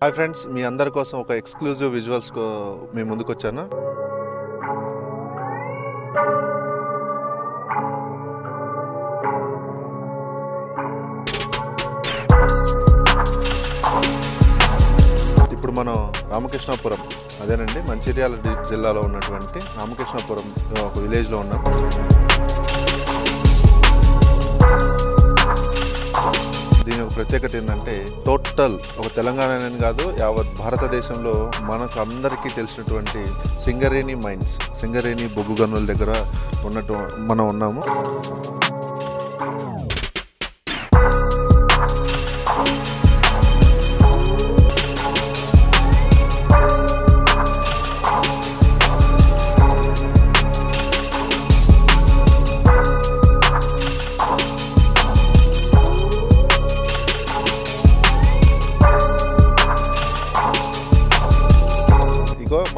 Hi friends, మీ అందరి కోసం ఒక ఎక్స్క్లూజివ్ విజువల్స్ మీ ముందుకు వచ్చాను. ఇప్పుడు మనం రామకృష్ణాపురం, అదేనండి మంచిర్యాల జిల్లాలో ఉన్నటువంటి రామకృష్ణాపురం ఒక విలేజ్లో ఉన్నాం. దీని ఒక ప్రత్యేకత ఏంటంటే టోటల్ ఒక తెలంగాణ కాదు, యావత్ భారతదేశంలో మనకు అందరికీ తెలిసినటువంటి సింగరేణి మైన్స్, సింగరేణి బొగ్గు గనుల దగ్గర ఉన్నట్టు మనం ఉన్నాము.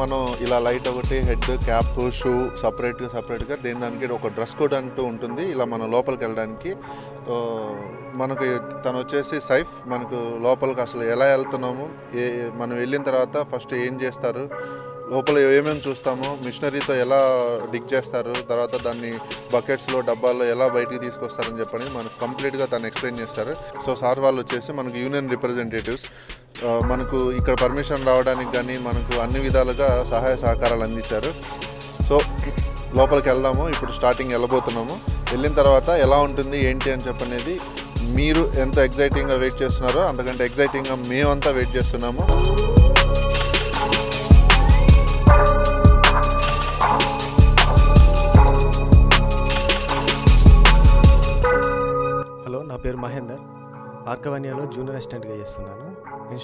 మనం ఇలా లైట్ ఒకటి, హెడ్, క్యాప్, షూ సపరేట్గా దానికి ఒక డ్రెస్ కోడ్ అంటూ ఉంటుంది. ఇలా మనం లోపలికి వెళ్ళడానికి మనకి తను వచ్చేసి సైఫ్ మనకు లోపలికి అసలు ఎలా వెళ్తున్నాము, మనం వెళ్ళిన తర్వాత ఫస్ట్ ఏం చేస్తారు, లోపల ఏమేమి చూస్తాము, మిషనరీతో ఎలా డిగ్ చేస్తారు, తర్వాత దాన్ని బకెట్స్లో డబ్బాల్లో ఎలా బయటికి తీసుకొస్తారని చెప్పని మనకు కంప్లీట్గా తను ఎక్స్ప్లెయిన్ చేస్తారు. సో సార్ వాళ్ళు వచ్చేసి మనకు యూనియన్ రిప్రజెంటేటివ్స్, మనకు ఇక్కడ పర్మిషన్ రావడానికి కానీ మనకు అన్ని విధాలుగా సహాయ సహకారాలు అందించారు. సో లోపలికి వెళ్దాము. ఇప్పుడు స్టార్టింగ్ వెళ్ళబోతున్నాము. వెళ్ళిన తర్వాత ఎలా ఉంటుంది ఏంటి అని చెప్పనేది మీరు ఎంత ఎగ్జైటింగ్గా వెయిట్ చేస్తున్నారో అంతకంటే ఎగ్జైటింగ్గా మేమంతా వెయిట్ చేస్తున్నాము. హలో, నా పేరు మహేందర్. ఆర్కవన్యాలో జూనియర్ అసిస్టెంట్గా చేస్తున్నాను. నేను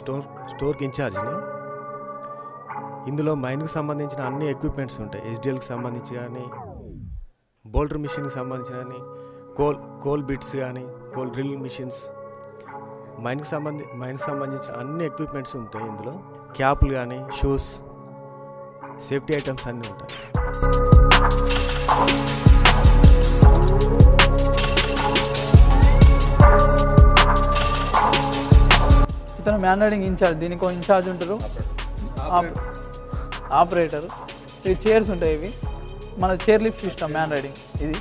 స్టోర్కి ఇన్ఛార్జ్ని. ఇందులో మైన్కి సంబంధించిన అన్ని ఎక్విప్మెంట్స్ ఉంటాయి. ఎస్డిఎల్కి సంబంధించి కానీ, బోల్డర్ మిషన్కి సంబంధించి కానీ, కోల్ బిట్స్ కానీ, కోల్ డ్రిల్ మిషన్స్, మైన్కి సంబంధించిన అన్ని ఎక్విప్మెంట్స్ ఉంటాయి. ఇందులో క్యాప్లు కానీ, షూస్, సేఫ్టీ ఐటమ్స్ అన్నీ ఉంటాయి. ఇతను మ్యాన్ రైడింగ్ ఇన్ఛార్జ్. దీనికి ఒక ఇన్ఛార్జ్ ఉంటారు, ఆపరేటర్. ఇవి చైర్స్ ఉంటాయి. ఇవి మన chair lift system man riding ఇది.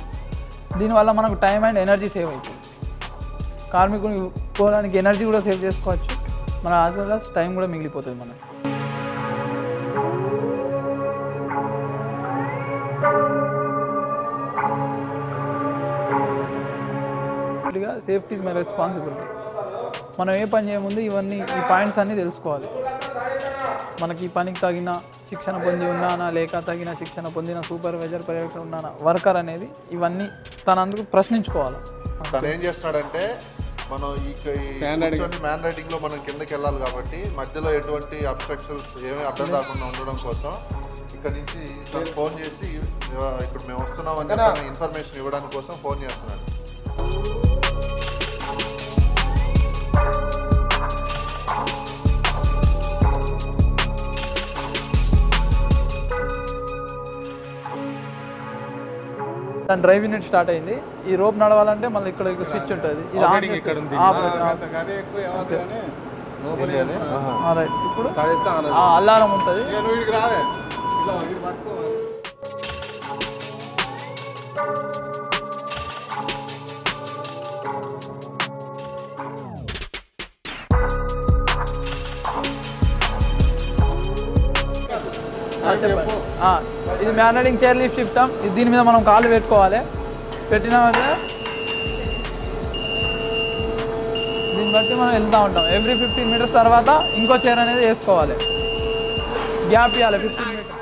దీనివల్ల మనకు టైం అండ్ ఎనర్జీ సేవ్ అవుతుంది. కార్మికులు పోవడానికి ఎనర్జీ కూడా సేవ్ చేసుకోవచ్చు, మన యాజ్ వెల్ యాజ్ టైం కూడా మిగిలిపోతుంది మనకు. Safety is my responsibility. మనం ఏ పని చేయముందు ఈ పాయింట్స్ అన్నీ తెలుసుకోవాలి. మనకి ఈ పనికి తగిన శిక్షణ పొంది ఉన్నానా, లేక తగిన శిక్షణ పొందిన సూపర్వైజర్, పర్యవేక్షణ ఉన్నానా, వర్కర్ అనేది ఇవన్నీ తనందుకు ప్రశ్నించుకోవాలి. తను ఏం చేస్తున్నాడంటే, మనం మ్యాన్ రైడింగ్లో మనం కిందకి వెళ్ళాలి కాబట్టి మధ్యలో ఎటువంటి అబ్స్ట్రక్షన్స్ ఏమీ అడ్డం రాకుండా ఉండడం కోసం ఇక్కడ నుంచి తను ఫోన్ చేసి ఇక్కడ మేము వస్తున్నామని ఇన్ఫర్మేషన్ ఇవ్వడానికి కోసం ఫోన్ చేస్తున్నాడు. డ్రైవ్ యూనిట్ స్టార్ట్ అయింది. ఈ రోప్ నడవాలంటే మళ్ళీ ఇక్కడ స్విచ్ ఉంటుంది. ఇది ఆన్ ఇప్పుడు అలారం ఉంటుంది. ఇది man riding chair lift system. దీని మీద మనం కాళ్ళు పెట్టుకోవాలి. పెట్టిన దీన్ని బట్టి మనం వెళ్తూ ఉంటాం. ఎవ్రీ 15 మీటర్స్ తర్వాత ఇంకో చైర్ అనేది వేసుకోవాలి. గ్యాప్ ఇవ్వాలి 15 మీటర్స్.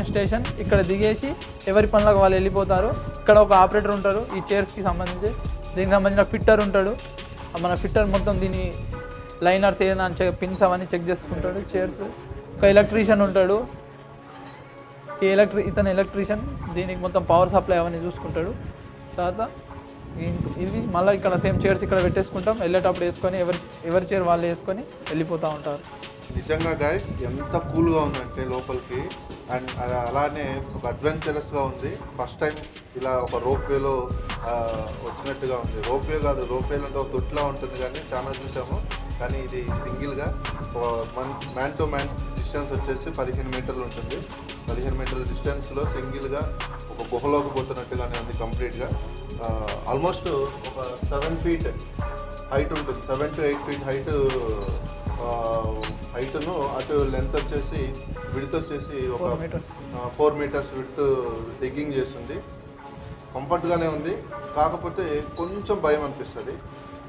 స్టేషన్ ఇక్కడ దిగేసి ఎవరి పనులకు వాళ్ళు వెళ్ళిపోతారు. ఇక్కడ ఒక ఆపరేటర్ ఉంటారు ఈ చైర్స్కి సంబంధించి. దీనికి సంబంధించిన ఫిట్టర్ ఉంటాడు. మన ఫిట్టర్ మొత్తం దీని లైనర్స్ ఏదైనా పిన్స్ అవన్నీ చెక్ చేసుకుంటాడు. చైర్స్ ఒక ఎలక్ట్రీషియన్ ఉంటాడు. ఇతను ఎలక్ట్రీషియన్ దీనికి మొత్తం పవర్ సప్లై అవన్నీ చూసుకుంటాడు. తర్వాత ఇది మళ్ళీ ఇక్కడ సేమ్ చైర్స్ ఇక్కడ పెట్టేసుకుంటాం, వెళ్ళేటప్పుడు వేసుకొని ఎవరి చైర్ వాళ్ళు వేసుకొని వెళ్ళిపోతూ ఉంటారు. నిజంగా గైస్ ఎంత కూల్గా ఉందంటే లోపలికి, అండ్ అలానే ఒక అడ్వెంచరస్గా ఉంది. ఫస్ట్ టైం ఇలా ఒక రోప్వేలో వచ్చినట్టుగా ఉంది. రోప్వే కాదు, రోప్వేలో అంటే ఒక తొట్లా ఉంటుంది కానీ చాలా చూసాము. కానీ ఇది సింగిల్గా మ్యాన్ టు మ్యాన్ డిస్టెన్స్ వచ్చేసి 15 మీటర్లు ఉంటుంది. 15 మీటర్ల డిస్టెన్స్లో సింగిల్గా ఒక గుహలోకి పోతున్నట్టుగానే ఉంది కంప్లీట్గా. ఆల్మోస్ట్ ఒక 7 ఫీట్ హైట్ ఉంటుంది, 7 to 8 ఫీట్ హైట్ను అటు లెంత్ వచ్చేసి విడ్త్ వచ్చేసి ఒక 4 మీటర్స్ విడ్త్ డిగ్గింగ్ చేస్తుంది. కంఫర్ట్గానే ఉంది, కాకపోతే కొంచెం భయం అనిపిస్తుంది.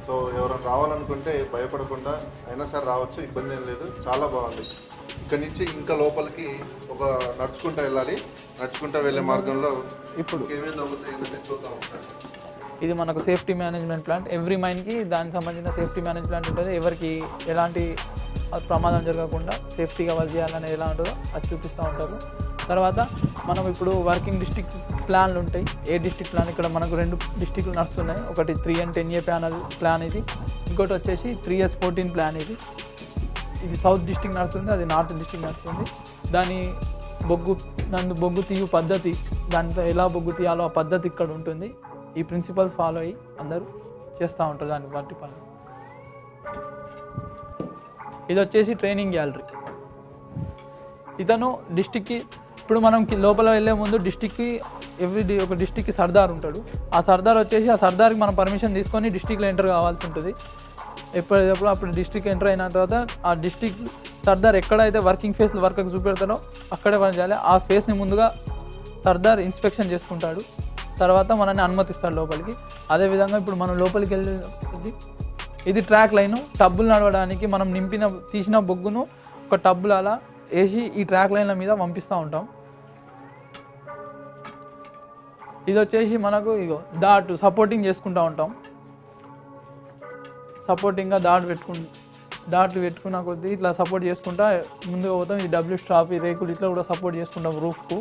సో ఎవరైనా రావాలనుకుంటే భయపడకుండా అయినా సరే రావచ్చు, ఇబ్బంది ఏం లేదు, చాలా బాగుంది. ఇక్కడ నుంచి ఇంకా లోపలికి ఒక నడుచుకుంటూ వెళ్ళాలి. నడుచుకుంటూ వెళ్ళే మార్గంలో ఇప్పుడు ఏమేమి అవుతాయి చూద్దాం. ఇది మనకు సేఫ్టీ మేనేజ్మెంట్ ప్లాంట్. ఎవ్రీ మైన్కి దానికి సంబంధించిన సేఫ్టీ మేనేజ్ ప్లాంట్ ఉంటుంది. ఎవరికి ఎలాంటి ప్రమాదం జరగకుండా సేఫ్టీగా వాళ్ళు చేయాలనేది ఎలా ఉంటుందో అది చూపిస్తూ ఉంటారు. తర్వాత మనం ఇప్పుడు వర్కింగ్ డిస్ట్రిక్ట్ ప్లాన్లు ఉంటాయి. ఏ డిస్ట్రిక్ట్ ప్లాన్ ఇక్కడ మనకు 2 డిస్ట్రిక్ట్లు నడుస్తున్నాయి. ఒకటి 3 and 10 year ప్లాన్ ఇది, ఇంకోటి వచ్చేసి 3 years 14 ప్లాన్ ఇది. ఇది సౌత్ డిస్ట్రిక్ట్ నడుస్తుంది, అది నార్త్ డిస్ట్రిక్ట్ నడుస్తుంది. దాని బొగ్గు తీయు పద్ధతి, దాంతో ఎలా బొగ్గు తీయాలో ఆ పద్ధతి ఇక్కడ ఉంటుంది. ఈ ప్రిన్సిపల్స్ ఫాలో అయ్యి అందరూ చేస్తూ ఉంటారు దాన్ని బట్టి పని. ఇది వచ్చేసి ట్రైనింగ్ గ్యాలరీ. ఇతను డిస్టిక్కి ఇప్పుడు మనం లోపల వెళ్ళే ముందు డిస్టిక్కి ఒక డిస్టిక్కి సర్దార్ ఉంటాడు. ఆ సర్దార్ వచ్చేసి ఆ సర్దార్కి మనం పర్మిషన్ తీసుకొని డిస్టిక్లో ఎంటర్ కావాల్సి ఉంటుంది. ఎప్పుడప్పుడు అప్పుడు డిస్టిక్ ఎంటర్ అయిన తర్వాత ఆ డిస్టిక్ సర్దార్ ఎక్కడైతే వర్కింగ్ ఫేస్లో వర్క్కి చూపెడతాడో అక్కడే పని చేయాలి. ఆ ఫేస్ని ముందుగా సర్దార్ ఇన్స్పెక్షన్ చేసుకుంటాడు, తర్వాత మనల్ని అనుమతిస్తాడు లోపలికి. అదేవిధంగా ఇప్పుడు మనం లోపలికి వెళ్ళి ఇది ట్రాక్ లైను. టబ్బులు నడవడానికి మనం తీసిన బొగ్గును ఒక టబ్బులు అలా వేసి ఈ ట్రాక్ లైన్ల మీద పంపిస్తూ ఉంటాం. ఇది వచ్చేసి మనకు సపోర్టింగ్ చేసుకుంటూ ఉంటాం. సపోర్టింగ్గా దాట్లు పెట్టుకున్న కొద్దీ ఇట్లా సపోర్ట్ చేసుకుంటా ముందుగా పోతాం. ఈ డబ్ల్యూ స్టాప్, ఈ రేకులు ఇట్లా కూడా సపోర్ట్ చేసుకుంటాం రూఫ్కు.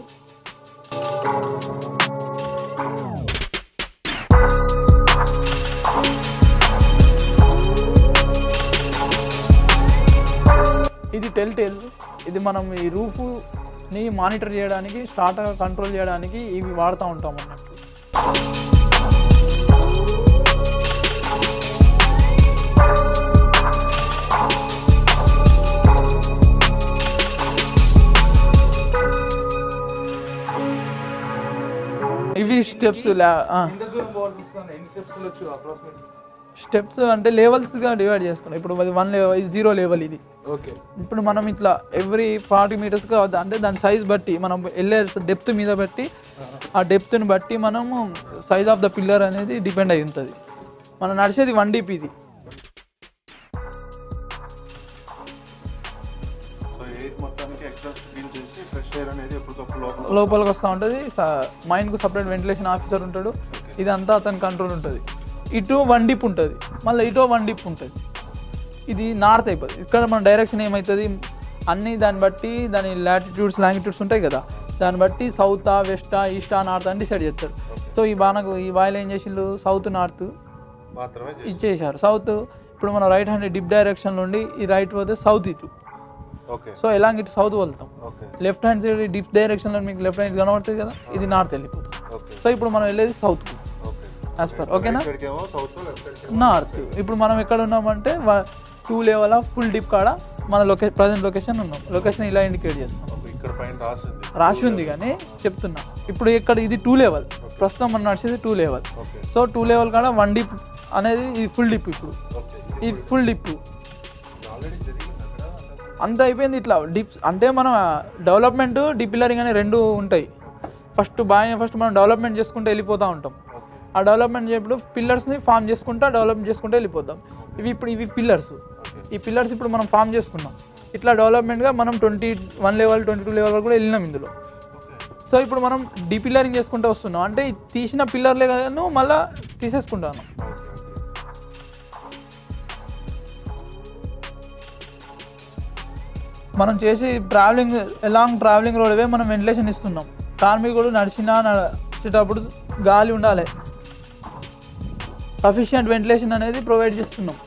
ఇది టెల్. ఇది మనం ఈ రూఫ్ని మానిటర్ చేయడానికి, స్టార్ట్ కంట్రోల్ చేయడానికి ఇవి వాడుతూ ఉంటాం అన్నట్టు. ఇవి స్టెప్స్ అంటే లెవెల్స్గా డివైడ్ చేసుకున్నాం. ఇప్పుడు అది 1 level, ఇది 0 level ఇది. ఓకే, ఇప్పుడు మనం ఇట్లా ఎవ్రీ 40 మీటర్స్గా అంటే దాని సైజ్ బట్టి మనం వెళ్ళే డెప్త్ మీద బట్టి ఆ డెప్త్ని బట్టి మనము సైజ్ ఆఫ్ ద పిల్లర్ అనేది డిపెండ్ అయి ఉంటుంది. మనం నడిచేది 1 deep ఇది. లోపలికి వస్తూ ఉంటుంది. మైన్కు సపరేట్ వెంటిలేషన్ ఆఫీసర్ ఉంటాడు. ఇదంతా అతని కంట్రోల్ ఉంటుంది. ఇటు 1 deep ఉంటుంది, మళ్ళీ ఇటు 1 deep ఉంటుంది. ఇది నార్త్ అయిపోతుంది. ఇక్కడ మన డైరెక్షన్ ఏమవుతుంది అన్నీ దాన్ని బట్టి దాని లాటిట్యూడ్స్ లాంగిట్యూడ్స్ ఉంటాయి కదా, దాన్ని బట్టి సౌతా, వెస్టా, ఈస్టా, నార్త్ అని డిసైడ్ చేస్తారు. సో ఈ బాయిల్ ఏం చేసిండు, సౌత్ నార్త్ ఇచ్చేసారు. సౌత్ ఇప్పుడు మనం రైట్ హ్యాండ్ డిప్ డైరెక్షన్ నుండి ఈ రైట్ పోతే సౌత్ ఇటు. సో ఎలాంటి ఇటు సౌత్ వెళ్తాం. లెఫ్ట్ హ్యాండ్ సైడ్ డిప్ డైరెక్షన్లో మీకు లెఫ్ట్ హ్యాండ్ కనబడుతుంది కదా, ఇది నార్త్ వెళ్ళిపోతుంది. సో ఇప్పుడు మనం వెళ్ళేది సౌత్కు యాజ్ పర్. ఓకేనా, నార్త్. ఇప్పుడు మనం ఎక్కడ ఉన్నామంటే 2 level ఫుల్ డిప్ కాడ మన ప్రజెంట్ లొకేషన్ ఉన్నాం. లొకేషన్ ఇలా ఇండికేట్ చేస్తాం. రాసి ఉంది కానీ చెప్తున్నా. ఇప్పుడు ఇక్కడ ఇది 2 level, ప్రస్తుతం మనం నడిచేది 2 level. సో 2 level కాడ 1 deep అనేది ఇది ఫుల్ డిప్. ఇప్పుడు ఈ ఫుల్ డిప్ అంత అయిపోయింది. ఇట్లా డిప్స్ అంటే మనం డెవలప్మెంట్ డిపిల్లరింగ్ అనే 2 ఉంటాయి. ఫస్ట్ మనం డెవలప్మెంట్ చేసుకుంటూ వెళ్ళిపోతూ ఉంటాం. ఆ డెవలప్మెంట్ చేయప్పుడు పిల్లర్స్ని ఫామ్ డెవలప్మెంట్ చేసుకుంటూ వెళ్ళిపోతాం. ఇవి పిల్లర్స్. ఈ పిల్లర్స్ ఇప్పుడు మనం ఫామ్ చేసుకున్నాం. ఇట్లా డెవలప్మెంట్గా మనం 21 level 22 level వరకు కూడా వెళ్ళినాం ఇందులో. సో ఇప్పుడు మనం డిపిల్లరింగ్ చేసుకుంటూ వస్తున్నాం. అంటే తీసిన పిల్లర్లే కదా మళ్ళీ తీసేసుకుంటాను. మనం చేసి ట్రావెలింగ్ రోడ్వే మనం వెంటిలేషన్ ఇస్తున్నాం. కార్మికుడు నడిచేటప్పుడు గాలి ఉండాలి, సఫిషియంట్ వెంటిలేషన్ అనేది ప్రొవైడ్ చేస్తున్నాం.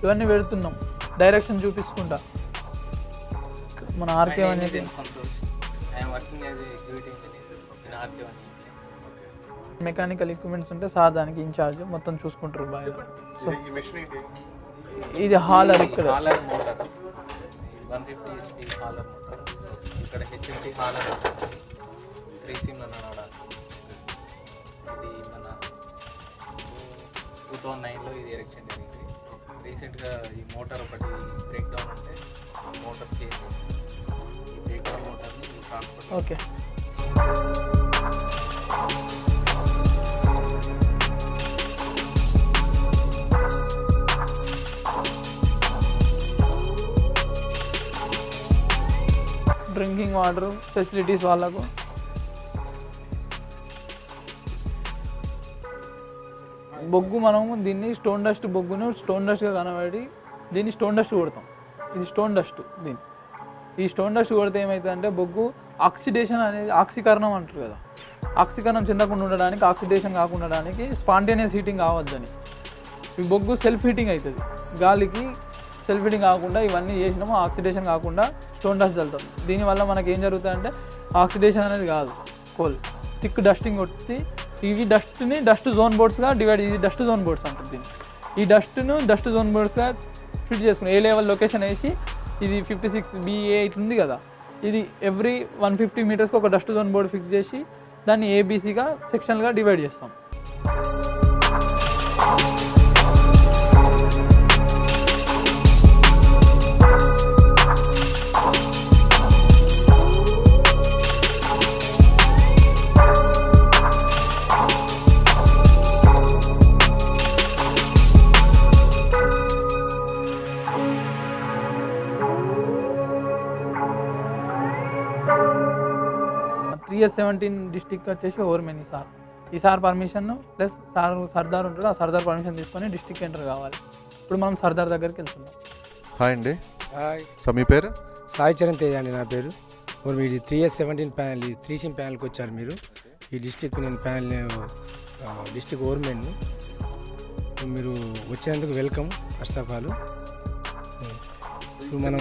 ఇవన్నీ పెడుతున్నాం డైరెక్షన్ చూపించుకుంటా. మన ఆర్కే అనేది మెకానికల్ ఎక్విప్మెంట్స్ ఉంటే సార్ దానికి ఇన్ఛార్జ్ మొత్తం చూసుకుంటారు బాగా. సో ఇది హాలర్, ఇక్కడ 150 HP హాలర్ మోటార్, ఇక్కడ HMT హాలర్ 3 సిమ్ల నడవడానికి. ఇది మన 2009లో ఇది ఎరెక్షన్ జరిగింది. రీసెంట్గా ఈ మోటార్ ఒకటి బ్రేక్ డౌన్ ఉంటే మోటార్ చేంజ్, ఈ బ్రేక్ డౌన్ మోటార్ని transfer. Okay, drinking water facilities వాళ్ళకు. బొగ్గు మనము దీన్ని స్టోన్ డస్ట్, బొగ్గును స్టోన్ డస్ట్గా కనబడి దీన్ని స్టోన్ డస్ట్ కొడతాం. ఇది స్టోన్ డస్ట్. ఈ స్టోన్ డస్ట్ కొడితే ఏమవుతుందంటే బొగ్గు ఆక్సిడేషన్ అనేది, ఆక్సీకరణం అంటారు కదా, ఆక్సీకరణం చెందకుండా ఉండడానికి, ఆక్సిడేషన్ కాకుండా ఉండడానికి, స్పాంటేనియస్ హీటింగ్ కావద్దని ఈ బొగ్గు సెల్ఫ్ హీటింగ్ అవుతుంది. గాలికి సెల్ఫ్ హీటింగ్ కాకుండా ఇవన్నీ చేసినాము, ఆక్సిడేషన్ కాకుండా స్టోన్ డస్ట్ చల్లుతాం. దీనివల్ల మనకి ఏం జరుగుతుందంటే ఆక్సిడేషన్ అనేది కాదు, కోల్ థిక్ డస్టింగ్ కొట్టి ఇవి డస్ట్ని డస్ట్ జోన్ బోర్డ్స్గా డివైడ్, ఇది డస్ట్ జోన్ బోర్డ్స్ అంటుంది దీన్ని. ఈ డస్ట్ను డస్ట్ జోన్ బోర్డ్స్గా ఫిట్ చేసుకుని ఏ లెవెల్ లొకేషన్ వేసి, ఇది 56 BA ఉంది కదా, ఇది ఎవ్రీ 150 మీటర్స్కి ఒక డస్ట్ జోన్ బోర్డ్ ఫిక్స్ చేసి దాన్ని ABCగా సెక్షన్లుగా డివైడ్ చేస్తాం. TS17 డిస్టిక్ వచ్చేసి ఓవర్మెన్ ఈసారి పర్మిషన్ ప్లస్ సర్దార్ ఉంటాడు, ఆ సర్దార్ పర్మిషన్ తీసుకొని డిస్టిక్ ఎంటర్ కావాలి. ఇప్పుడు మనం సర్దార్ దగ్గరికి వెళ్తున్నాం. హాయ్ అండి. హాయ్, సో మీ పేరు? సాయి చరణ్ తేజ అండి నా పేరు. మీరు 3S17 ప్యానల్, ఈ 3 సిమ్ ప్యానల్కి వచ్చారు మీరు. ఈ డిస్టిక్ నేను ప్యానల్ డిస్టిక్ ఓవర్మెన్. మీరు వచ్చినందుకు వెల్కమ్ ఫస్ట్ ఆఫ్ ఆల్. మనం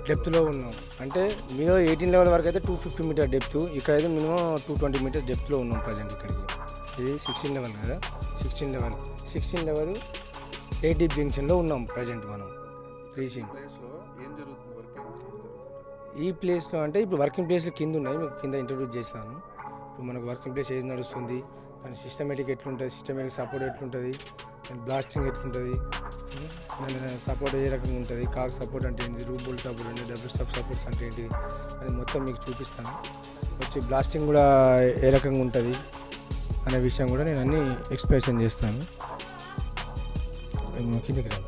డెప్త్లో ఉన్నాం అంటే మీరు 18 లెవెల్ వరకు అయితే 250 మీటర్ డెప్త్, ఇక్కడైతే మినిమం 220 మీటర్ డెప్త్లో ఉన్నాం ప్రజెంట్. ఇక్కడికి ఇది 16 లెవెల్ కదా, 16 లెవెల్ 8 డీప్ జంక్షన్లో ఉన్నాం ప్రజెంట్ మనం 3 సిమ్. ఈ ప్లేస్లో అంటే ఇప్పుడు వర్కింగ్ ప్లేస్లు కింద ఉన్నాయి, మీకు కింద ఇంట్రడ్యూస్ చేస్తాను. ఇప్పుడు మనకు వర్కింగ్ ప్లేస్ ఏది నడుస్తుంది, దాని సిస్టమేటిక్ ఎట్లుంటుంది, సిస్టమేటిక్ సపోర్ట్ ఎట్లుంటుంది, దాని బ్లాస్టింగ్ ఎట్లుంటుంది, దాని సపోర్ట్ ఏ రకంగా ఉంటుంది, కాక్ సపోర్ట్ అంటే ఏంటి, రూప్ బోల్ట్ సపోర్ట్ అంటే, డబుల్ స్టఫ్ సపోర్ట్స్ అంటే ఏంటి అని మొత్తం మీకు చూపిస్తాను. వచ్చి బ్లాస్టింగ్ కూడా ఏ రకంగా ఉంటుంది అనే విషయం కూడా నేను అన్నీ ఎక్స్ప్లెనేషన్ చేస్తాను. కిందకి రా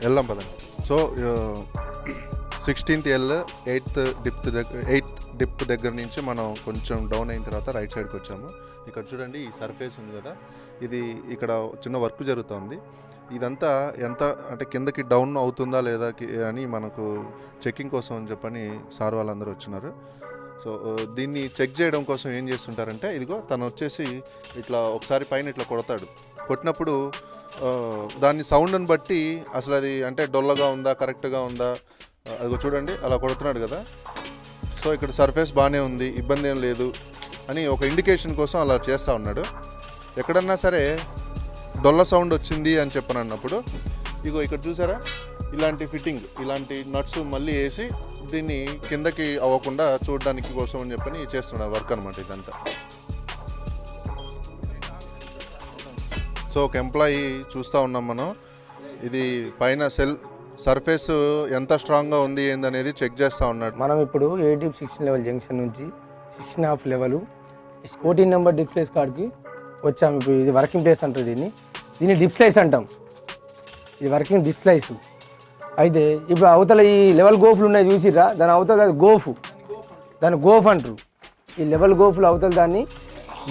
వెళ్దాం పదండి. So 16th L 8th dip దగ్గర నుంచి మనం కొంచెం డౌన్ అయిన తర్వాత రైట్ సైడ్కి వచ్చాము. ఇక్కడ చూడండి, ఈ సర్ఫేస్ ఉంది కదా, ఇది ఇక్కడ చిన్న వర్క్ జరుగుతుంది. ఇదంతా ఎంత అంటే కిందకి డౌన్ అవుతుందా లేదా అని మనకు చెక్కింగ్ కోసం అని చెప్పని సార్ వాళ్ళందరూ వచ్చినారు. సో దీన్ని చెక్ చేయడం కోసం ఏం చేస్తుంటారంటే, ఇదిగో తను వచ్చేసి ఇట్లా ఒకసారి పైన ఇట్లా కొడతాడు. కొట్టినప్పుడు దాని సౌండ్ని బట్టి అసలు అది అంటే డొల్లగా ఉందా, కరెక్ట్గా ఉందా, అదిగో చూడండి అలా కొడుతున్నాడు కదా. సో ఇక్కడ సర్ఫేస్ బాగానే ఉంది, ఇబ్బంది ఏం లేదు అని ఒక ఇండికేషన్ కోసం అలా చేస్తూ ఉన్నాడు. ఎక్కడన్నా సరే డొల్ల సౌండ్ వచ్చింది అని చెప్పనన్నప్పుడు ఇగో ఇక్కడ చూసారా, ఇలాంటి ఫిట్టింగ్, ఇలాంటి నట్స్ మళ్ళీ వేసి దీన్ని కిందకి అవ్వకుండా చూడడానికి కోసం అని చెప్పని చేస్తున్నాడు వర్క్ అనమాట ఇదంతా. సో ఒక ఎంప్లాయీ చూస్తూ ఉన్నాం మనం, ఇది పైన సర్ఫేస్ ఎంత స్ట్రాంగ్గా ఉంది ఏందనేది చెక్ చేస్తూ ఉన్నాడు. మనం ఇప్పుడు 8 డీప్ 16 లెవెల్ జంక్షన్ నుంచి 16.5 లెవెల్ 14 నెంబర్ డిప్ స్లైస్ కాడికి వచ్చాము. ఇప్పుడు ఇది వర్కింగ్ ప్లేస్ అంటారు, దీన్ని డిప్ స్లైస్ అంటాం. ఇది వర్కింగ్ డిప్ స్లైస్. అయితే ఇప్పుడు అవతల ఈ లెవెల్ గోఫ్లు ఉన్నాయి చూసిర్రా, దాని అవతల గోఫ్, దాన్ని గోఫ్ అంటారు. ఈ లెవెల్ గోఫ్లు అవతల దాన్ని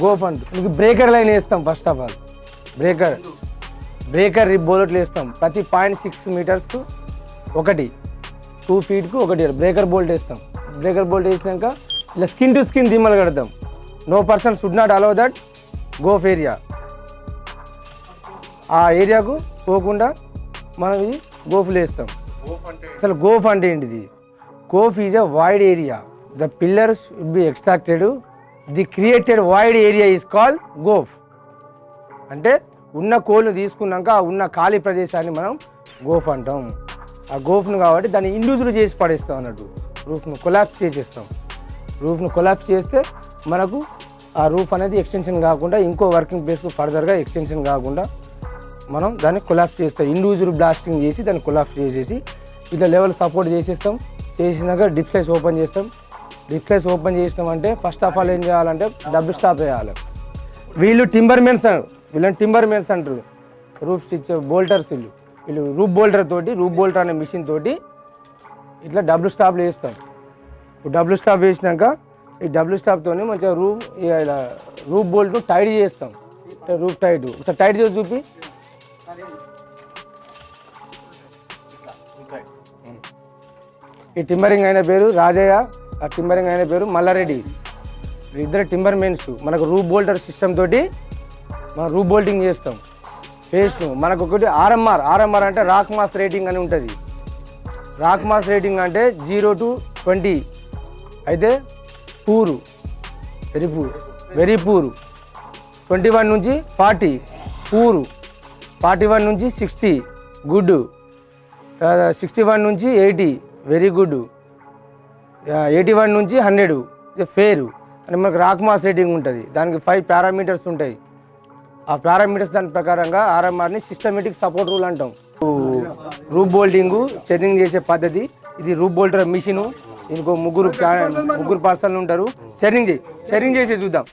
గోఫ్ అంటారు. మీకు బ్రేకర్ లైన్ వేస్తాం. First of all breaker breaker rib బోల్ట్లు వేస్తాం. ప్రతి 0.6 మీటర్స్కు ఒకటి, 2 ఫీట్కు ఒకటి బ్రేకర్ బోల్ట్ వేస్తాం. బ్రేకర్ బోల్ట్ వేసినాక ఇలా స్కిన్ టు స్కిన్ దిమ్మలు కడతాం. No person should not allow that goaf area. ఆ ఏరియాకు పోకుండా మనం ఈ గోఫ్లు వేస్తాం. అసలు గోఫ్ అంటే ఏంటిది? Goaf is a wide area. The pillars will be extracted. The created wide area is called goaf. అంటే ఉన్న కోల్ను తీసుకున్నాక ఆ ఉన్న ఖాళీ ప్రదేశాన్ని మనం గోఫ్ అంటాం. ఆ గోఫ్ను కాబట్టి దాన్ని ఇండివిజువల్ చేసి పడేస్తాం అన్నట్టు. రూఫ్ను కొలాప్స్ చేసేస్తాం. రూఫ్ను కొలాప్స్ చేస్తే మనకు ఆ రూఫ్ అనేది ఎక్స్టెన్షన్ కాకుండా ఇంకో వర్కింగ్ ప్లేస్కు ఫర్దర్గా ఎక్స్టెన్షన్ కాకుండా మనం దాన్ని కొలాప్స్ చేస్తాం. ఇండివిజువల్ బ్లాస్టింగ్ చేసి దాన్ని కొలాప్స్ చేసేసి ఇట్లా లెవెల్ సపోర్ట్ చేసేస్తాం. చేసినాక డిప్ స్లైస్ ఓపెన్ చేస్తాం. డిప్ స్లైస్ ఓపెన్ చేసినామంటే ఫస్ట్ ఆఫ్ ఆల్ ఏం చేయాలంటే డబుల్ స్టాప్ వేయాలి. వీళ్ళు వీళ్ళని టింబర్ మెన్స్ అంటారు. రూఫ్ స్టిచ్ బోల్టర్స్ వీళ్ళు రూఫ్ బోల్టర్ తోటి, రూఫ్ బోల్టర్ అనే మిషన్ తోటి ఇట్లా డబుల్ స్టాప్లు వేస్తాం. డబుల్ స్టాప్ వేసినాక ఈ డబుల్ స్టాప్తో మంచిగా రూఫ్ బోల్ట్ టైట్ చేస్తాం. రూఫ్ టైట్ ఒకసారి టైట్ చేసి చూపి. ఈ టింబరింగ్ అయిన పేరు రాజయ్య, ఆ టింబరింగ్ అయిన పేరు మల్లారెడ్డి. ఇద్దరు టింబర్ మెన్స్. మనకు రూఫ్ బోల్టర్ సిస్టమ్ తోటి మనం రూఫ్ బోల్టింగ్ చేస్తాం. ఫేస్ను మనకు ఒకటి ఆర్ఎంఆర్ అంటే రాక్ మాస్ రేటింగ్ అని ఉంటుంది. రాక్ మాస్ రేటింగ్ అంటే 0 to 20 అయితే పూరు, వెరీ పూరు. 21 నుంచి 40 పూరు, 41 నుంచి 60 గుడ్, 61 నుంచి 80 వెరీ గుడ్, 81 నుంచి 100 ఫేరు అని మనకు రాక్ మాస్ రేటింగ్ ఉంటుంది. దానికి 5 పారామీటర్స్ ఉంటాయి. ఆ పారామీటర్స్ దాని ప్రకారంగా ఆర్ఎంఆర్ని సిస్టమేటిక్ సపోర్ట్ రూల్ అంటాం. రూఫ్ బోల్టింగ్ చెర్నింగ్ చేసే పద్ధతి ఇది. Roof bolter machine. ఇంకో ముగ్గురు పర్సన్లు ఉంటారు. చెర్నింగ్ చేసి చూద్దాం.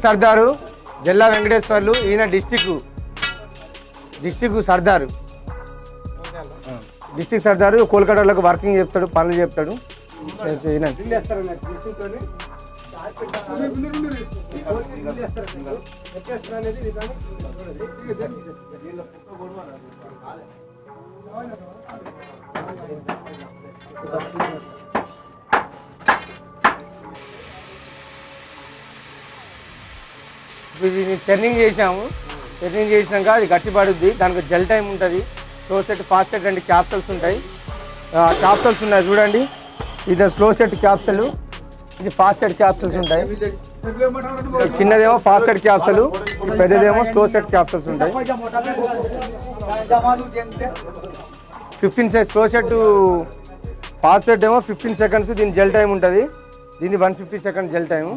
సర్దారు జల్లా వెంకటేశ్వర్లు. ఈయన డిస్టిక్ సర్దారు. డిస్టిక్ సర్దారు కోల్కతాలోకి వర్కింగ్ చెప్తాడు, పనులు చెప్తాడు. టర్నింగ్ చేసాము. టర్నింగ్ చేసినాక అది గట్టి పడుద్ది. దానికి జెల్ టైం ఉంటుంది. స్లో సెట్, ఫాస్ట్ సెట్ అంటే క్యాప్సల్స్ ఉంటాయి. క్యాప్సల్స్ ఉన్నాయి చూడండి. ఇది స్లో సెట్ క్యాప్సల్, ఇది ఫాస్ట్ సెట్ క్యాప్సల్స్ ఉంటాయి. చిన్నదేమో ఫాస్ట్ సెట్ క్యాప్సల్, పెద్దదేమో స్లో సెట్ క్యాప్సల్స్ ఉంటాయి. 15 seconds slow set, fast set ఏమో 15 సెకండ్స్. దీని జెల్ టైం ఉంటుంది. దీన్ని 150 సెకండ్స్ జెల్ టైము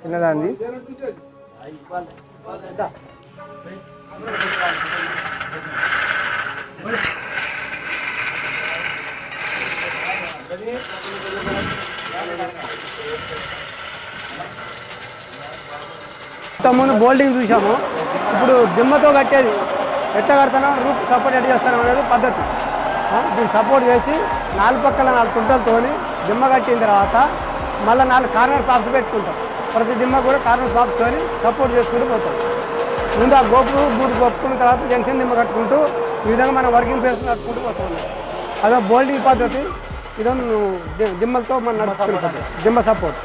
చిన్నదాన్ని. ముందు బోల్డింగ్ చూసాము. ఇప్పుడు దిమ్మతో కట్టేది ఎట్లా కడతానో, రూఫ్ సపోర్ట్ ఎట్లా చేస్తాను అనేది పద్ధతి. దీన్ని సపోర్ట్ చేసి 4 పక్కల 4 కుంటలతో దిమ్మ కట్టిన తర్వాత మళ్ళీ 4 కార్నర్ ప్రాప్స్ పెట్టుకుంటాం. ప్రతి దిమ్మ కూడా కార్నర్ ప్రాప్స్తో సపోర్ట్ చేసుకుంటూ పోతాం. ముందు ఆ బూట్ గొప్పుకున్న తర్వాత జంక్షన్ దిమ్మ కట్టుకుంటూ ఈ విధంగా మనం వర్కింగ్ ప్లేస్ కట్టుకుంటూ పోతాం. అదో బోల్డింగ్ పద్ధతి. ఇదో దిమ్మలతో మనం నడుపుకుంటాం. దిమ్మ సపోర్ట్.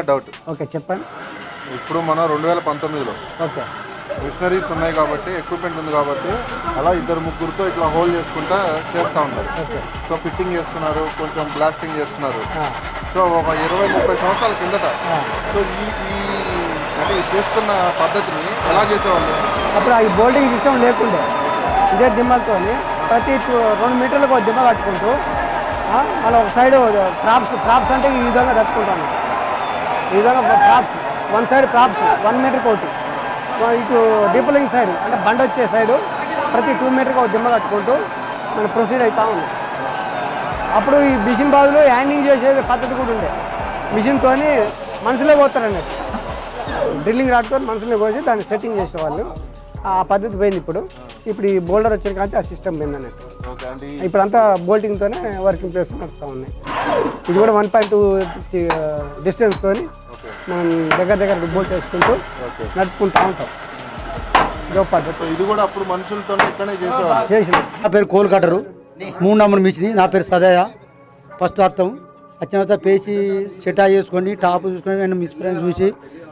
డౌట్. ఓకే చెప్పండి. ఇప్పుడు మనం 2019లో ఓకే మిషనరీస్ ఉన్నాయి కాబట్టి, ఎక్విప్మెంట్ ఉంది కాబట్టి అలా 2-3తో ఇట్లా హోల్డ్ చేసుకుంటా చేస్తూ ఉంటారు. సో ఫిట్టింగ్ చేస్తున్నారు, కొంచెం బ్లాస్టింగ్ చేస్తున్నారు. సో ఒక 20-30 సంవత్సరాల కిందట సో ఈ అంటే చేస్తున్న పద్ధతిని ఎలా చేసేవాళ్ళు? అప్పుడు ఈ బోల్డింగ్ సిస్టమ్ లేకుండే ఇదే దిమ్మలతో ప్రతి 2 మీటర్లకు ఒక దిమ్మ కట్టుకుంటూ మళ్ళీ ఒక సైడ్ ప్రాప్స్ అంటే ఈ విధంగా కట్టుకుంటాను. ఈ విధంగా ప్రాప్స్, 1 సైడ్ ప్రాప్స్ 1 మీటర్ కోటి, ఇటు డీపులింగ్ సైడ్ అంటే బండ వచ్చే సైడు ప్రతి 2 మీటర్కి ఒక దిమ్మ కట్టుకుంటూ మనం ప్రొసీడ్ అవుతూ ఉన్నాం. అప్పుడు ఈ మిషన్ బాధలు హ్యాండింగ్ చేసే పద్ధతి కూడా ఉండే. మిషన్తో మనుషులే పోతారు అన్నట్టు, డ్రిల్లింగ్ రాడ్తో మనుషులే పోసి దాన్ని సెట్టింగ్ చేసేవాళ్ళు. ఆ పద్ధతి పోయింది. ఇప్పుడు ఈ బోల్డర్ వచ్చిన కానీ ఆ సిస్టమ్ పోయింది అన్నట్టు. ఇప్పుడు అంతా బోల్టింగ్తోనే వర్కింగ్ ప్లేస్ నడుస్తూ ఉన్నాయి. ఇది కూడా 1.2 డిస్టెన్స్తో మనం దగ్గర బోల్ట్ వేసుకుంటూ నడుపుకుంటూ ఉంటాం. ఇదో పద్ధతి. ఇది కూడా అప్పుడు మనుషులతో ఇక్కడనే చేసేవాళ్ళు. చేసిన నా పేరు కోల్ కట్టరు, 3 నంబర్ మిషన్. నా పేరు సదయ. ఫస్ట్ వస్తాం, వచ్చిన తర్వాత పేసి సెటా చేసుకొని టాప్ చూసుకొని నేను మిస్ప్రైన్ చూసి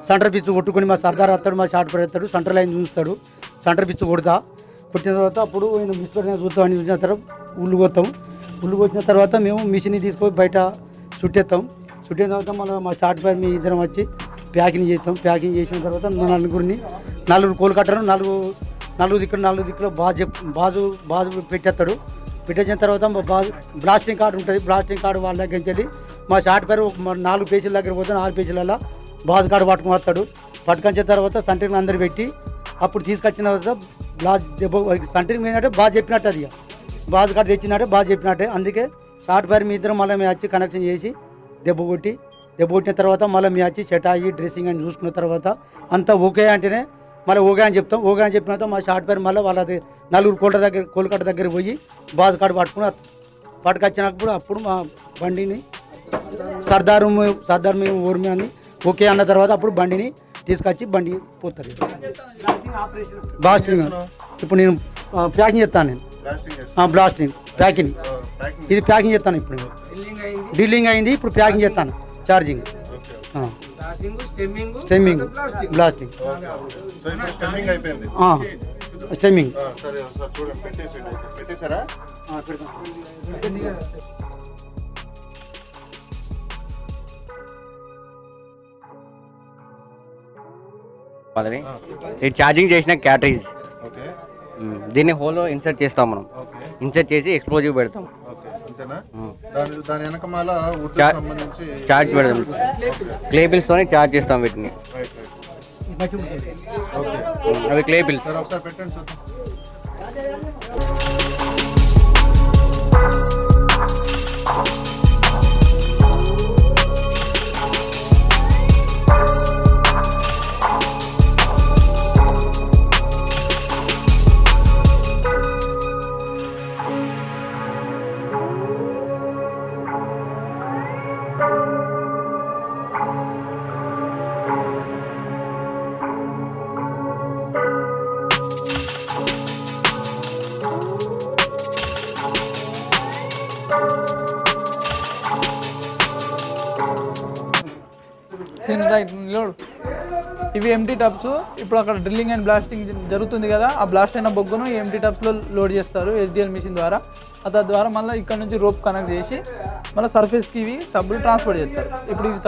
సెంటర్ పిచ్ కొట్టుకొని మా సర్దార్ వస్తాడు, మా షార్ట్ పర్ వస్తాడు, సెంటర్ లైన్ చూస్తాడు, సెంటర్ పిచ్ కొట్టిన తర్వాత అప్పుడు నేను మిస్ప్రైన్ చూస్తామని చూసిన తర్వాత ఉల్లు కొత్తాం. ఉల్లు కొట్టిన తర్వాత మేము మిషన్ తీసుకొని బయట చుట్టేస్తాం. చుట్టిన తర్వాత మళ్ళీ మా షార్ట్ పర్ మీ ఇద్దరం వచ్చి ప్యాకింగ్ చేస్తాం. ప్యాకింగ్ చేసిన తర్వాత 4 కోల్ కట్టరు, 4 దిక్కులో బాజు పెట్టేస్తాడు. పెట్టేసిన తర్వాత బ్లాస్టింగ్ కార్డు ఉంటుంది. బ్లాస్టింగ్ కార్డు వాళ్ళ దగ్గరికి వెళ్ళి మా షార్ట్ పేరు 4 పేజీల దగ్గర పోతే 4 పేజీలలో బాజు కార్డు పట్టుకుని వస్తాడు. పట్టుకొచ్చిన తర్వాత సంటరింగ్ అందరు పెట్టి అప్పుడు తీసుకొచ్చిన తర్వాత బ్లాస్ దెబ్బ సంటరింగ్ ఏంటంటే బాగా చెప్పినట్టు, అది బాజు కార్డు తెచ్చినట్టే బాగా చెప్పినట్టే. అందుకే షార్ట్ పేరు మీ ఇద్దరం మళ్ళీ మేము వచ్చి కనెక్షన్ చేసి దెబ్బ కొట్టిన తర్వాత మళ్ళీ మేము వచ్చి సెట్ అయ్యి డ్రెస్సింగ్ అని చూసుకున్న తర్వాత అంతా ఓకే అంటేనే మళ్ళీ ఓకే అని చెప్తాం. ఓకే అని చెప్పిన తర్వాత మా షార్ట్ పేరు మళ్ళీ వాళ్ళది 4 కోల్కట్ట దగ్గర పోయి బాజు కార్డు పట్టుకొచ్చినప్పుడు అప్పుడు మా బండిని సర్దారు మేము ఊర్మి అని ఓకే అన్న తర్వాత అప్పుడు బండిని తీసుకొచ్చి బండి పోతారు. బ్లాస్టింగ్ ఇప్పుడు నేను ప్యాకింగ్ చేస్తాను. నేను బ్లాస్టింగ్ ప్యాకింగ్ ఇది ప్యాకింగ్ చేస్తాను. ఇప్పుడు డ్రిల్లింగ్ అయింది, ఇప్పుడు ప్యాకింగ్ చేస్తాను. Charging, stemming, blasting, stemming. వాళ్ళని ఇది ఛార్జింగ్ చేసిన క్యాటరేజ్, దీన్ని హోల్లో ఇన్సర్ట్ చేస్తాం. మనం ఇన్సర్ట్ చేసి ఎక్స్ప్లోజివ్ పెడతాం. ఛార్జ్ పెడతాం, క్లేబిల్స్తో ఛార్జ్ చేస్తాం వీటిని. అవి క్లేబిల్స్. ఇవి ఎంటీ టబ్స్. ఇప్పుడు అక్కడ డ్రిల్లింగ్ అండ్ బ్లాస్టింగ్ జరుగుతుంది కదా, ఆ బ్లాస్ట్ అయిన బొగ్గును ఈ ఎంటీ టబ్స్లో లోడ్ చేస్తారు SDL మిషన్ ద్వారా. తద్వారా మళ్ళీ ఇక్కడ నుంచి రోప్ కనెక్ట్ చేసి మళ్ళీ సర్ఫేస్కి ఇవి టబ్బులు ట్రాన్స్పోర్ట్ చేస్తారు. ఇప్పుడు ఇవి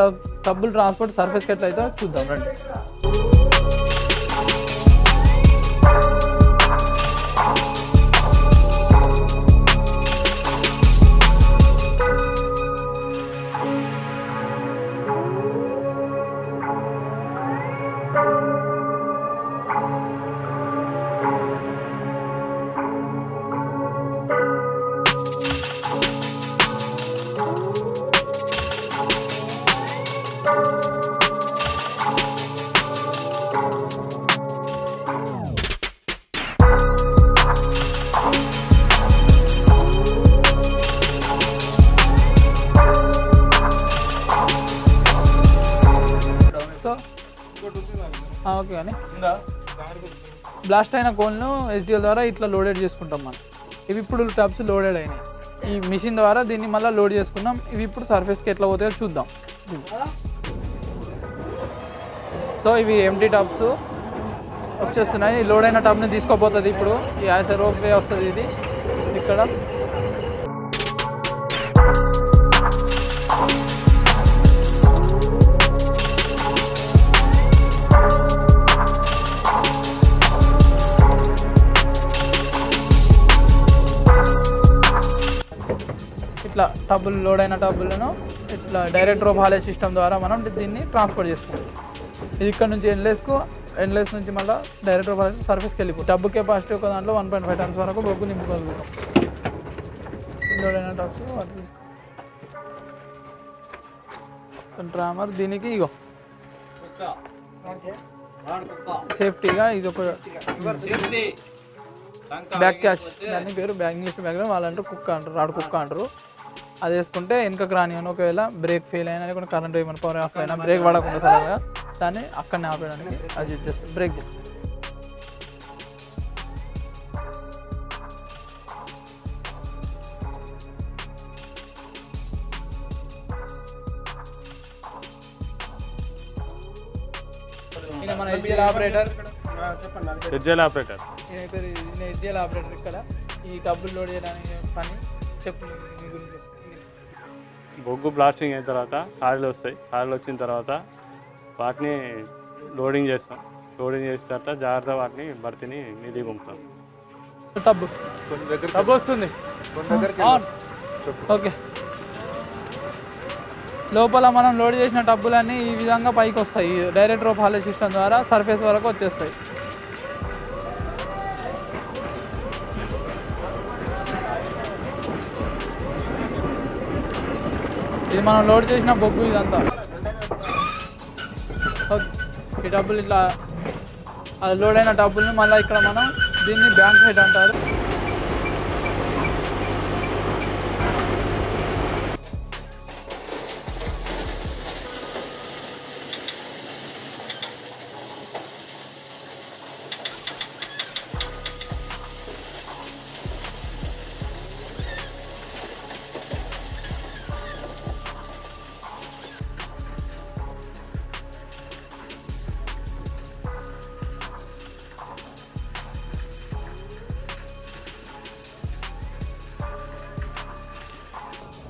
టబ్బులు ట్రాన్స్పోర్ట్ సర్ఫేస్కి ఎట్లా అయితే చూద్దాం రండి. ఓకే కానీ బ్లాస్ట్ అయిన కోల్ను SDL ద్వారా ఇట్లా లోడెడ్ చేసుకుంటాం మనం. ఇవి ఇప్పుడు టబ్స్ లోడెడ్ అయినాయి. ఈ మిషన్ ద్వారా దీన్ని మళ్ళీ లోడ్ చేసుకున్నాం. ఇవి ఇప్పుడు సర్ఫేస్కి ఎట్లా పోతాయో చూద్దాం. సో ఇవి ఎంటీ టబ్స్ వచ్చేస్తున్నాయి. లోడ్ అయిన టబ్ని తీసుకోపోతుంది. ఇప్పుడు ఈ రోప్ వే వస్తుంది. ఇది ఇక్కడ ఇట్లా టబ్బులు లోడ్ అయిన టబ్బులను ఇట్లా డైరెక్ట్ రోప్ హాలేజ్ సిస్టమ్ ద్వారా మనం దీన్ని ట్రాన్స్పోర్ట్ చేసుకుంటాం. ఇది ఇక్కడ నుంచి ఎన్లెస్కు ఎండ్లెస్ నుంచి మళ్ళీ డైరెక్ట్ సర్ఫేస్కి వెళ్ళిపోయి టబ్ కెపాసిటీ ఒక దాంట్లో 1.5 టన్స్ వరకు బొగ్గు నింపుకోగలుగుతాం. ఇంకోడైనా టబ్స్ వాటి తీసుకో ట్రామర్ దీనికి ఇగో సేఫ్టీగా ఇది ఒక బ్యాక్ క్యాచ్, దాని పేరు ఇంగ్లీష్ బ్యాక్గ్రౌండ్ వాళ్ళంటారు కుక్క అంటారు, రాడు కుక్క అంటారు. అది వేసుకుంటే వెనకకు రానియను, ఒకవేళ బ్రేక్ ఫెయిల్ అయినా లేకుంటే కరెంట్ ఏమైనా పవర్ ఆఫ్ అయినా బ్రేక్ పడకుండా సడన్గా దాన్ని అక్కడనే ఆపేయడానికి అది చేస్తుంది, బ్రేక్ చేస్తుంది. మన హెచ్ఎల్ ఆపరేటర్ హెచ్ఎల్ ఆపరేటర్ ఇక్కడ ఈ టబ్బులు లోడ్ చేయడానికి పని చెప్పు మీ గురించి. బొగ్గు బ్లాస్టింగ్ అయిన తర్వాత కాయలు వస్తాయి, కాయలు వచ్చిన తర్వాత వాటిని లోడింగ్ చేస్తాం, లోడింగ్ చేసిన తర్వాత జాగ్రత్త వాటిని భర్తీని మీదికి పంపుతాం. టబ్ వస్తుంది ఓకే. లోపల మనం లోడ్ చేసిన టబ్బులన్నీ ఈ విధంగా పైకి వస్తాయి, డైరెక్ట్ రోప్ హాలే సిస్టమ్ ద్వారా సర్ఫేస్ వరకు వచ్చేస్తాయి. ఇది మనం లోడ్ చేసిన బొగ్గు ఇదంతా. ఈ డబ్బులు ఇట్లా అది లోడ్ అయిన డబ్బుల్ని మళ్ళీ ఇక్కడ మనం దీన్ని బ్యాంక్ హెడ్ అంటారు.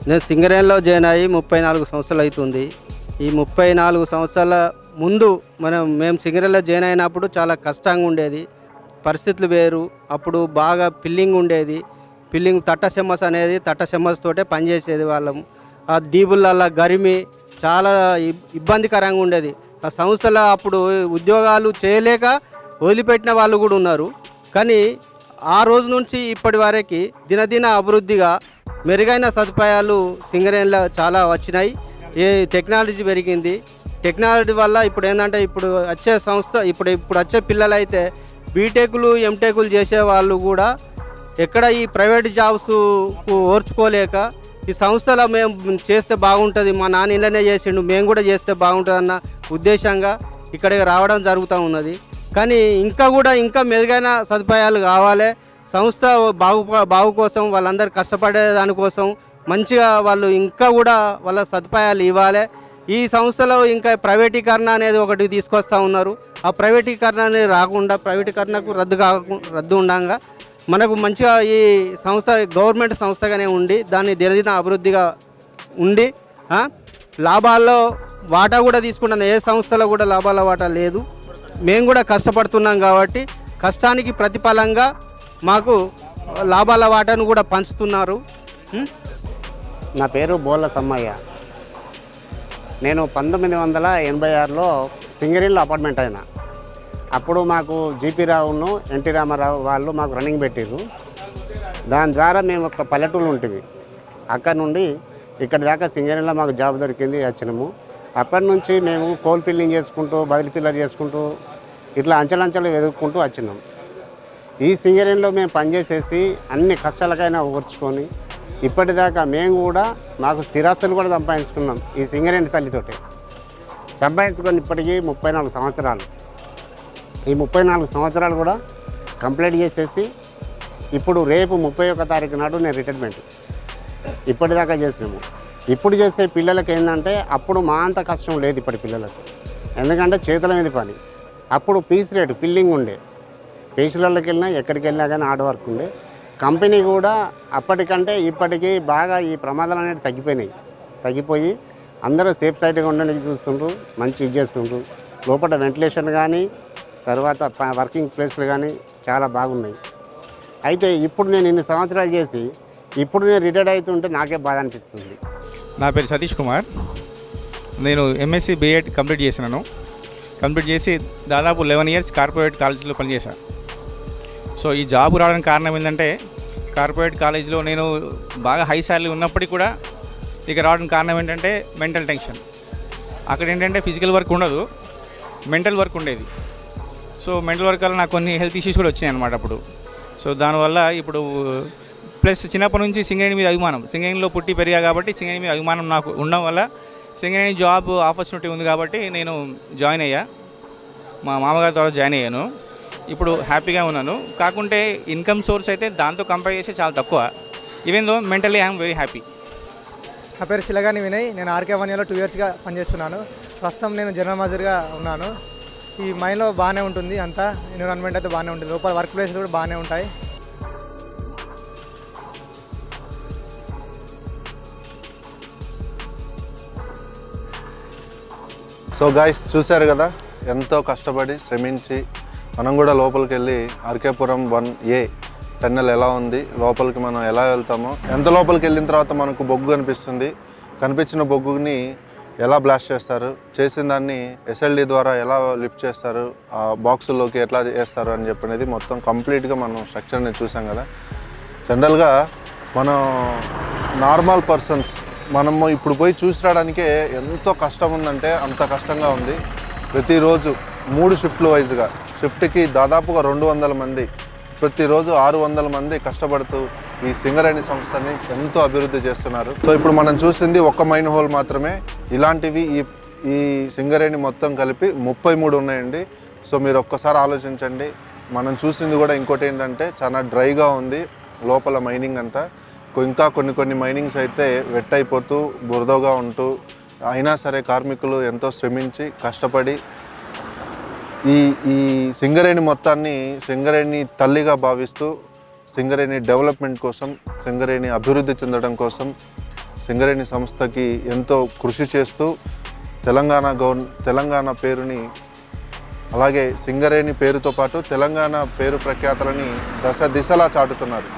నేను సింగరేణిలో జాయిన్ అయ్యి 34 సంవత్సరాలు అవుతుంది. ఈ 34 సంవత్సరాల ముందు మేము సింగరేణిలో జాయిన్ అయినప్పుడు చాలా కష్టంగా ఉండేది, పరిస్థితులు వేరు. అప్పుడు బాగా పిల్లింగ్ ఉండేది, పిల్లింగ్ తట్టసెమ్మస్ అనేది తట్టసెమ్మస్ తోటే పనిచేసేది వాళ్ళము. ఆ డీబులల్లో గరిమి చాలా ఇబ్బందికరంగా ఉండేది. ఆ సంస్థలో అప్పుడు ఉద్యోగాలు చేయలేక వదిలిపెట్టిన వాళ్ళు కూడా ఉన్నారు. కానీ ఆ రోజు నుంచి ఇప్పటి వరకు దినదిన అభివృద్ధిగా మెరుగైన సదుపాయాలు సింగరేణిలో చాలా వచ్చినాయి. ఏ టెక్నాలజీ పెరిగింది, టెక్నాలజీ వల్ల ఇప్పుడు ఏంటంటే ఇప్పుడు వచ్చే సంస్థ ఇప్పుడు వచ్చే పిల్లలు అయితే బీటెక్లు ఎంటెక్లు చేసే వాళ్ళు కూడా ఎక్కడ ఈ ప్రైవేట్ జాబ్స్ ఓర్చుకోలేక ఈ సంస్థలో మేము చేస్తే బాగుంటుంది, మా నాన్న ఇళ్ళనే చేసిండు మేము కూడా చేస్తే బాగుంటుంది అన్న ఉద్దేశంగా ఇక్కడికి రావడం జరుగుతూ ఉన్నది. కానీ ఇంకా మెరుగైన సదుపాయాలు కావాలి. సంస్థ బాగు కోసం వాళ్ళందరూ కష్టపడే దానికోసం మంచిగా వాళ్ళు ఇంకా కూడా వాళ్ళ సదుపాయాలు ఇవ్వాలి. ఈ సంస్థలో ఇంకా ప్రైవేటీకరణ అనేది ఒకటి తీసుకొస్తూ ఉన్నారు. ఆ ప్రైవేటీకరణ అనేది రాకుండా ప్రైవేటీకరణకు రద్దు ఉండగా మనకు మంచిగా ఈ సంస్థ గవర్నమెంట్ సంస్థగానే ఉండి దాన్ని దినదిన అభివృద్ధిగా ఉండి లాభాల్లో వాటా కూడా తీసుకుంటున్నాం. ఏ సంస్థలో కూడా లాభాల వాటా లేదు. మేము కూడా కష్టపడుతున్నాం కాబట్టి కష్టానికి ప్రతిఫలంగా మాకు లాభాల వాటాను కూడా పంచుతున్నారు. నా పేరు బోళ్ళ సమ్మయ్య. నేను 1986లో సింగరేణిలో అపార్ట్మెంట్ అయినా. అప్పుడు మాకు జీపీ రావును ఎన్టీ రామారావు వాళ్ళు మాకు రన్నింగ్ పెట్టారు. దాని ద్వారా మేము ఒక పల్లెటూరు ఉంటుంది. అక్కడ నుండి ఇక్కడ దాకా సింగరేణిలో మాకు జాబ్ దొరికింది, వచ్చినాము. అప్పటి నుంచి మేము కోల్ ఫిల్లింగ్ చేసుకుంటూ బదిలీ పిల్లర్ చేసుకుంటూ ఇట్లా అంచెలంచెలు ఎదుర్కొంటూ వచ్చినాం. ఈ సింగరేణిలో మేము పనిచేసేసి అన్ని కష్టాలకైనా ఓర్చుకొని ఇప్పటిదాకా మేము కూడా మాకు స్థిరాస్తులు కూడా సంపాదించుకున్నాం ఈ సింగరేణి తల్లితోటి. సంపాదించుకొని ఇప్పటికీ 34 సంవత్సరాలు. ఈ 34 సంవత్సరాలు కూడా కంప్లీట్ చేసేసి ఇప్పుడు రేపు 31 తారీఖు నాడు నేను రిటైర్మెంట్ ఇప్పటిదాకా చేసినాము. ఇప్పుడు చేసే పిల్లలకి ఏంటంటే అప్పుడు మా అంత కష్టం లేదు ఇప్పటి పిల్లలకు. ఎందుకంటే చేతుల మీద పని. అప్పుడు పీస్ రేటు పిల్లింగ్ ఉండే, పేషులకి వెళ్ళినా ఎక్కడికి వెళ్ళినా కానీ హార్డ్ వర్క్ ఉండే. కంపెనీ కూడా అప్పటికంటే ఇప్పటికీ బాగా ఈ ప్రమాదాలు అనేవి తగ్గిపోయి అందరూ సేఫ్ సైడ్గా ఉండడానికి చూస్తుండ్రు, మంచి ఇది చేస్తుండ్రు. లోపల వెంటిలేషన్ కానీ తర్వాత వర్కింగ్ ప్లేస్లు కానీ చాలా బాగున్నాయి. అయితే ఇప్పుడు నేను ఇన్ని సంవత్సరాలు చేసి ఇప్పుడు నేను రిటైర్డ్ అవుతుంటే నాకే బాధ అనిపిస్తుంది. నా పేరు సతీష్ కుమార్. నేను ఎంఎస్సి బిఎడ్ కంప్లీట్ చేసినాను. కంప్లీట్ చేసి దాదాపు 11 ఇయర్స్ కార్పొరేట్ కాలేజీలో పనిచేశాను. సో ఈ జాబ్ రావడానికి కారణం ఏంటంటే కార్పొరేట్ కాలేజీలో నేను బాగా హై శాలరీ ఉన్నప్పటికీ కూడా ఇక రావడానికి కారణం ఏంటంటే మెంటల్ టెన్షన్. అక్కడ ఏంటంటే ఫిజికల్ వర్క్ ఉండదు, మెంటల్ వర్క్ ఉండేది. సో మెంటల్ వర్క్ వల్ల నాకు కొన్ని హెల్త్ ఇష్యూస్ కూడా వచ్చాయి అన్నమాట అప్పుడు. సో దానివల్ల ఇప్పుడు ప్లస్ చిన్నప్పటి నుంచి సింగరేణి మీద అభిమానం, సింగరేణిలో పుట్టి పెరిగా కాబట్టి సింగరేణి మీద అభిమానం నాకు ఉండడం వల్ల సింగరేణి జాబ్ ఆపర్చునిటీ ఉంది కాబట్టి నేను జాయిన్ అయ్యా. మా మామగారి ద్వారా జాయిన్ అయ్యాను. ఇప్పుడు హ్యాపీగా ఉన్నాను. కాకుంటే ఇన్కమ్ సోర్స్ అయితే దాంతో కంపేర్ చేస్తే చాలా తక్కువ. Even though mentally I'm very happy. నా పేరు శిలగాని వినయ్. నేను ఆర్కే వన్యాలో 2 ఇయర్స్గా పనిచేస్తున్నాను. ప్రస్తుతం నేను జనరల్ మేనేజర్గా ఉన్నాను. ఈ మైన్లో బాగానే ఉంటుంది, అంతా ఎన్విరాన్మెంట్ అయితే బాగానే ఉంటుంది, లోపల వర్క్ ప్లేసెస్ కూడా బాగానే ఉంటాయి. సో గాయ్స్ చూశారు కదా, ఎంతో కష్టపడి శ్రమించి మనం కూడా లోపలికి వెళ్ళి ఆర్కేపురం 1A టన్నెల్ ఎలా ఉంది, లోపలికి మనం ఎలా వెళ్తామో, ఎంత లోపలికి వెళ్ళిన తర్వాత మనకు బొగ్గు కనిపిస్తుంది, కనిపించిన బొగ్గుని ఎలా బ్లాస్ట్ చేస్తారు, చేసిన దాన్ని SLD ద్వారా ఎలా లిఫ్ట్ చేస్తారు, ఆ బాక్సుల్లోకి ఎట్లా వేస్తారు అని చెప్పనేది మొత్తం కంప్లీట్గా మనం స్ట్రక్చర్ని చూసాం కదా. జనరల్గా మనం నార్మల్ పర్సన్స్ మనము ఇప్పుడు పోయి చూసి రావడానికే ఎంతో కష్టం ఉందంటే అంత కష్టంగా ఉంది. ప్రతిరోజు 3 షిఫ్ట్లు వైజ్గా, షిఫ్ట్కి దాదాపుగా 200 మంది, ప్రతిరోజు 600 మంది కష్టపడుతూ ఈ సింగరేణి సంస్థని ఎంతో అభివృద్ధి చేస్తున్నారు. సో ఇప్పుడు మనం చూసింది ఒక్క మైన్ హోల్ మాత్రమే. ఇలాంటివి ఈ సింగరేణి మొత్తం కలిపి 33 ఉన్నాయండి. సో మీరు ఒక్కసారి ఆలోచించండి. మనం చూసింది కూడా ఇంకోటి ఏంటంటే చాలా డ్రైగా ఉంది లోపల మైనింగ్ అంతా. ఇంకా కొన్ని మైనింగ్స్ అయితే వెట్ అయిపోతూ బురదగా ఉంటూ, అయినా సరే కార్మికులు ఎంతో శ్రమించి కష్టపడి ఈ సింగరేణి మొత్తాన్ని సింగరేణి తల్లిగా భావిస్తూ సింగరేణి డెవలప్మెంట్ కోసం, సింగరేణి అభివృద్ధి చెందడం కోసం సింగరేణి సంస్థకి ఎంతో కృషి చేస్తూ తెలంగాణ పేరుని, అలాగే సింగరేణి పేరుతో పాటు తెలంగాణ పేరు ప్రఖ్యాతలని దశ దిశలా చాటుతున్నారు.